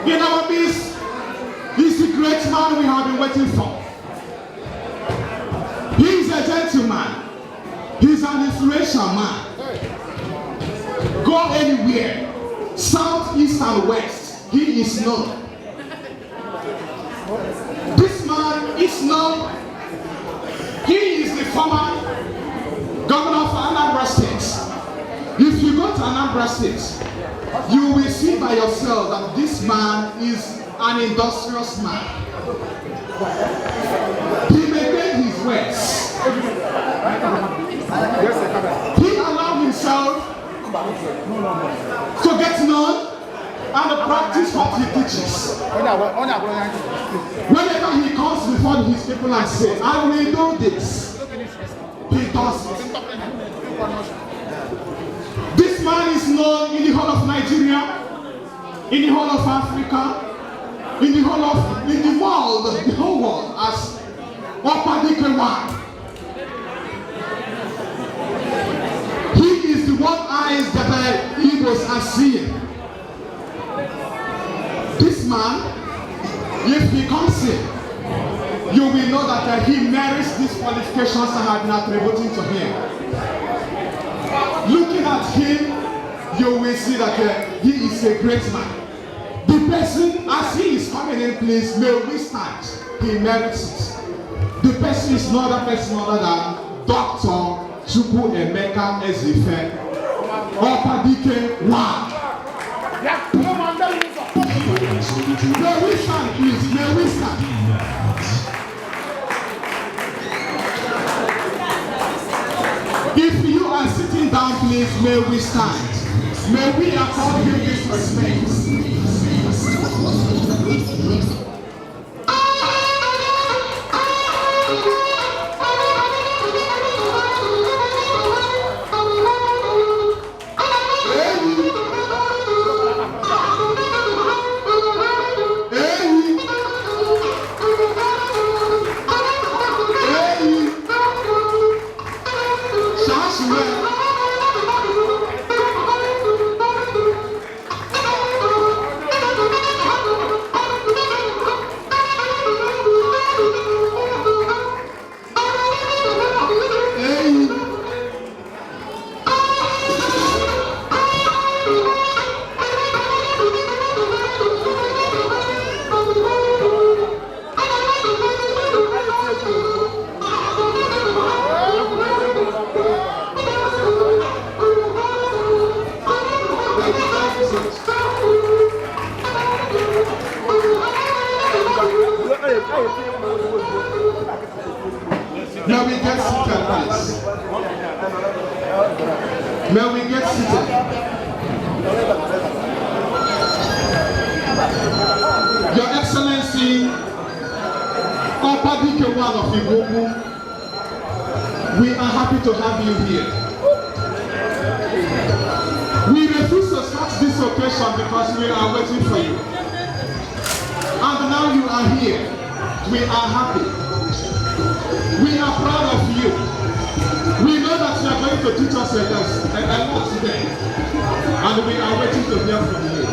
In our midst, he's the great man we have been waiting for. He's a gentleman. He's an inspirational man. Go anywhere, south, east, and west, he is known. This man is known. He is the former governor of Anambra State. If you go to Anambra State, you will see by yourself that this man is an industrious man. He may to get known and practice what he teaches. Whenever he comes before his people and says, I will do this, he does it. This man is known in the whole of Nigeria, in the whole of Africa, in the whole world as Opadike one. He is the one eyes that the Igbos are seeing. This man, if he comes here, you will know that he merits these qualifications that have been attributed to him. Looking at him, you will see that he is a great man. The person, as he is coming in place, may we stand. He merits it. The person is not a person other than Dr. Chukwu Emeka Ezife, Opadike one. May we stand, please. May we stand. If you are sitting down, please, may we stand. May we accord him this respect. May we get seated, please. May we get seated. Your Excellency, Opadike one of Igbogu, we are happy to have you here. We refuse to start this occasion because we are waiting for you. And now you are here. We are happy. We are proud of you. We know that you are going to teach us a lot today. And we are waiting to hear from you.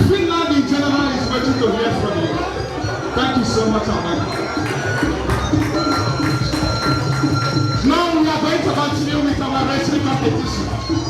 Finland in general is waiting to hear from you. Thank you so much, Amanda. Now we are going to continue with our rhetoric competition.